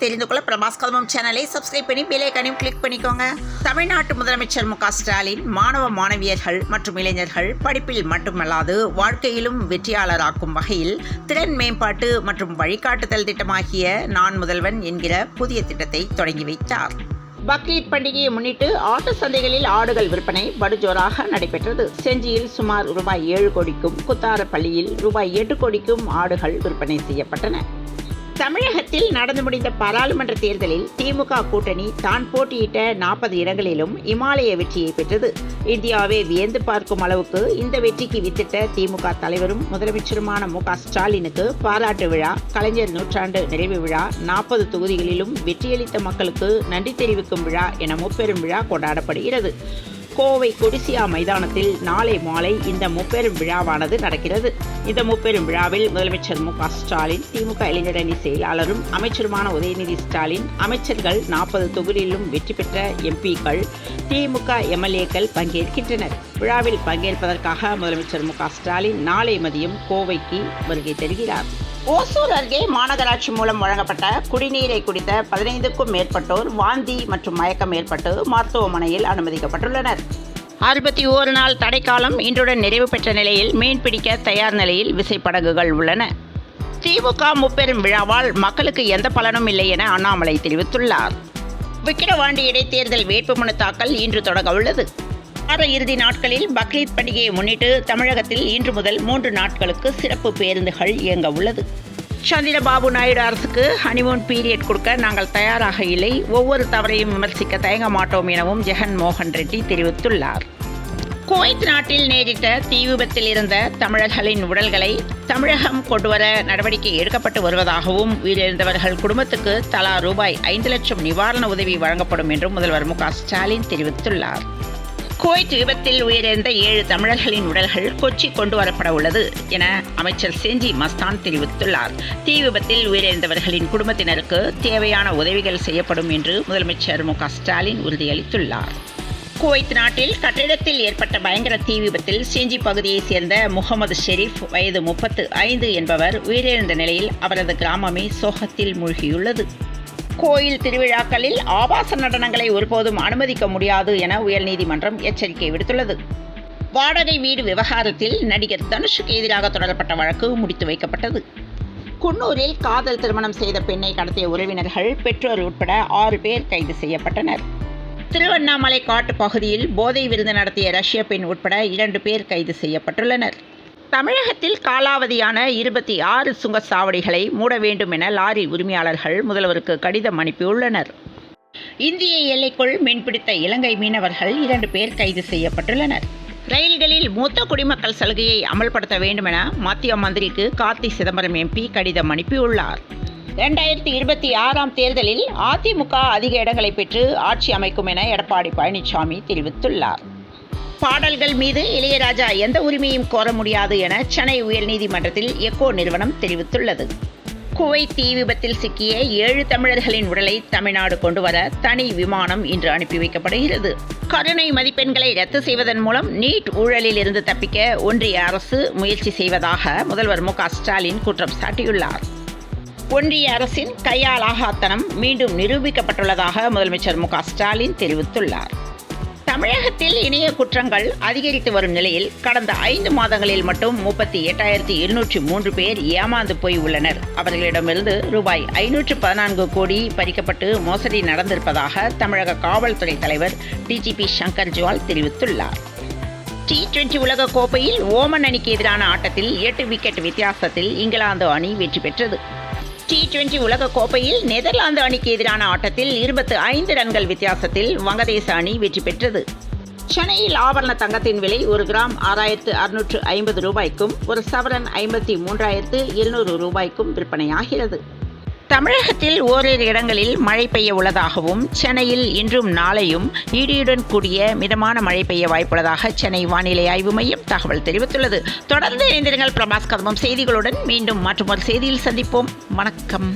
தெரிந்து கொள்ள பிரபாஸ் கதம்பம் சேனலை சப்ஸ்கிரைப் பண்ணி பெல் ஐகானையும் கிளிக் பண்ணிக்கோங்க. தமிழ்நாட்டு முதலமைச்சர் மு.க. ஸ்டாலின் மாணவ மாணவியர்கள் மற்றும் இளைஞர்கள் படிப்பில் மட்டுமல்லாது வாழ்க்கையிலும் வெற்றியாளராக்கும் வகையில் திறன் மேம்பாட்டு மற்றும் வழிகாட்டுதல் திட்டமாகிய நான் முதல்வன் என்கிற புதிய திட்டத்தை தொடங்கி வைத்தார். பக்ரீத் பண்டிகையை முன்னிட்டு ஆட்டு சந்தைகளில் ஆடுகள் விற்பனை படுஜோராக நடைபெற்றது. செஞ்சியில் சுமார் ரூபாய் 7 கோடிக்கும், குத்தாரப்பள்ளியில் ரூபாய் 8 கோடிக்கும் ஆடுகள் விற்பனை செய்யப்பட்டன. தமிழகத்தில் நடந்து முடிந்த பாராளுமன்ற தேர்தலில் திமுக கூட்டணி தான் போட்டியிட்ட 40 இடங்களிலும் இமாலய வெற்றியை பெற்றது. இந்தியாவை வியந்து பார்க்கும் அளவுக்கு இந்த வெற்றிக்கு வித்திட்ட திமுக தலைவரும் முதலமைச்சருமான மு.க. ஸ்டாலினுக்கு பாராட்டு விழா, கலைஞர் நூற்றாண்டு நிறைவு விழா, 40 தொகுதிகளிலும் வெற்றியளித்த மக்களுக்கு நன்றி தெரிவிக்கும் விழா என முப்பெரும் விழா கொண்டாடப்படுகிறது. கோவை கொடிசியா மைதானத்தில் நாளை மாலை இந்த முப்பெரும் விழாவானது நடக்கிறது. இந்த முப்பெரும் விழாவில் முதலமைச்சர் மு.க. ஸ்டாலின், திமுக இளைஞரணி செயலாளரும் அமைச்சருமான உதயநிதி ஸ்டாலின், அமைச்சர்கள், 40 தொகுதியிலும் வெற்றி பெற்ற எம்பிக்கள், திமுக எம்எல்ஏக்கள் பங்கேற்கின்றனர். விழாவில் பங்கேற்பதற்காக முதலமைச்சர் மு.க. ஸ்டாலின் நாளை மதியம் கோவைக்கு வருகை தருகிறார். ஓசூர் அருகே மாநகராட்சி மூலம் வழங்கப்பட்ட குடிநீரை குடித்த 15க்கும் மேற்பட்டோர் வாந்தி மற்றும் மயக்கம் ஏற்பட்டு மருத்துவமனையில் அனுமதிக்கப்பட்டுள்ளனர். 61 நாள் தடைக்காலம் இன்றுடன் நிறைவு பெற்ற நிலையில் மீன்பிடிக்க தயார் நிலையில் விசைப்படகுகள் உள்ளன. திமுக முப்பெரும் விழாவால் மக்களுக்கு எந்த பலனும் இல்லை என அண்ணாமலை தெரிவித்துள்ளார். விக்கிரவாண்டி இடைத்தேர்தல் வேட்புமனு தாக்கல் இன்று தொடங்க உள்ளது. வார இறுதி நாட்களில் பக்ரீத் பண்டிகையை முன்னிட்டு தமிழகத்தில் இன்று முதல் 3 நாட்களுக்கு சிறப்பு பேருந்துகள் இயங்க உள்ளது. சந்திரபாபு நாயுடு அரசுக்கு ஹனிமூன் பீரியட் கொடுக்க நாங்கள் தயாராக இல்லை, ஒவ்வொரு தவறையும் விமர்சிக்க தயங்க மாட்டோம் எனவும் ஜெகன்மோகன் ரெட்டி தெரிவித்துள்ளார். குவைத் நாட்டில் நேரிட்ட தீ விபத்தில் இருந்த தமிழர்களின் உடல்களை தமிழகம் கொண்டுவர நடவடிக்கை எடுக்கப்பட்டு வருவதாகவும் உயிரிழந்தவர்கள் குடும்பத்துக்கு தலா ரூபாய் 5 லட்சம் நிவாரண உதவி வழங்கப்படும் என்றும் முதல்வர் மு.க. ஸ்டாலின் தெரிவித்துள்ளார். குவைத் விபத்தில் உயிரிழந்த 7 தமிழர்களின் உடல்கள் கொச்சி கொண்டு வரப்பட உள்ளது என அமைச்சர் செஞ்சி மஸ்தான் தெரிவித்துள்ளார். தீ விபத்தில் உயிரிழந்தவர்களின் குடும்பத்தினருக்கு தேவையான உதவிகள் செய்யப்படும் என்று முதலமைச்சர் மு.க. ஸ்டாலின் உறுதியளித்துள்ளார். குவைத் நாட்டில் கட்டிடத்தில் ஏற்பட்ட பயங்கர தீ விபத்தில் செஞ்சி பகுதியைச் சேர்ந்த முகமது ஷெரீப் வயது 35 என்பவர் உயிரிழந்த நிலையில் அவரது கிராமமே சோகத்தில் மூழ்கியுள்ளது. கோயில் திருவிழாக்களில் ஆபாச நடனங்களை ஒருபோதும் அனுமதிக்க முடியாது என உயர்நீதிமன்றம் எச்சரிக்கை விடுத்துள்ளது. வாடகை வீடு விவகாரத்தில் நடிகர் தனுஷுக்கு எதிராக தொடரப்பட்ட வழக்கு முடித்து வைக்கப்பட்டது. குன்னூரில் காதல் திருமணம் செய்த பெண்ணை கடத்திய உறவினர்கள், பெற்றோர் உட்பட 6 பேர் கைது செய்யப்பட்டனர். திருவண்ணாமலை காட்டு பகுதியில் போதை விருந்து நடத்திய ரஷ்ய பெண் உட்பட 2 பேர் கைது செய்யப்பட்டுள்ளனர். தமிழகத்தில் காலாவதியான 26 சுங்கச்சாவடிகளை மூட வேண்டும் என லாரி உரிமையாளர்கள் முதல்வருக்கு கடிதம் அனுப்பியுள்ளனர். இந்திய எல்லைக்குள் மீன்பிடித்த இலங்கை மீனவர்கள் 2 பேர் கைது செய்யப்பட்டுள்ளனர். ரயில்களில் மூத்த குடிமக்கள் சலுகையை அமல்படுத்த வேண்டும் என மத்திய மந்திரிக்கு கார்த்தி சிதம்பரம் எம்பி கடிதம் அனுப்பியுள்ளார். 2026ஆம் தேர்தலில் அதிமுக அதிக இடங்களை பெற்று ஆட்சி அமைக்கும் என எடப்பாடி பழனிசாமி தெரிவித்துள்ளார். பாடல்கள் மீது இளையராஜா எந்த உரிமையும் கோர முடியாது என சென்னை உயர்நீதிமன்றத்தில் எக்கோ நிறுவனம் தெரிவித்துள்ளது. குவைத் தீ விபத்தில் சிக்கிய 7 தமிழர்களின் உடலை தமிழ்நாடு கொண்டுவர தனி விமானம் இன்று அனுப்பி வைக்கப்படுகிறது. கருணை மதிப்பெண்களை ரத்து செய்வதன் மூலம் நீட் ஊழலில் இருந்து தப்பிக்க ஒன்றிய அரசு முயற்சி செய்வதாக முதல்வர் மு.க. ஸ்டாலின் குற்றம் சாட்டியுள்ளார். ஒன்றிய அரசின் கையாலாகாத்தனம் மீண்டும் நிரூபிக்கப்பட்டுள்ளதாக முதலமைச்சர் மு.க. ஸ்டாலின் தெரிவித்துள்ளார். தமிழகத்தில் இணைய குற்றங்கள் அதிகரித்து வரும் நிலையில் கடந்த 5 மாதங்களில் மட்டும் 38,203 பேர் ஏமாந்து போய் உள்ளனர். அவர்களிடமிருந்து ரூபாய் 514 கோடி பறிக்கப்பட்டு மோசடி நடந்திருப்பதாக தமிழக காவல்துறை தலைவர் டிஜிபி சங்கர் ஜுவால் தெரிவித்துள்ளார். T20 உலக கோப்பையில் ஓமன் அணிக்கு எதிரான ஆட்டத்தில் 8 விக்கெட் வித்தியாசத்தில் இங்கிலாந்து அணி வெற்றி பெற்றது. T20 உலக கோப்பையில் நெதர்லாந்து அணிக்கு எதிரான ஆட்டத்தில் 25 ரன்கள் வித்தியாசத்தில் வங்கதேச அணி வெற்றி பெற்றது. சென்னையில் ஆபரண தங்கத்தின் விலை 1 கிராம் 6,650 ரூபாய்க்கும், ஒரு சவரன் 53,700 ரூபாய்க்கும் விற்பனையாகிறது. தமிழகத்தில் ஓரிரு இடங்களில் மழை பெய்ய உள்ளதாகவும், சென்னையில் இன்றும் நாளையும் இடியுடன் கூடிய மிதமான மழை பெய்ய வாய்ப்புள்ளதாக சென்னை வானிலை ஆய்வு மையம் தகவல் தெரிவித்துள்ளது. தொடர்ந்து இணைந்திருங்கள் பிரபாஸ் கதம்பம் செய்திகளுடன். மீண்டும் மற்றொரு செய்தியில் சந்திப்போம். வணக்கம்.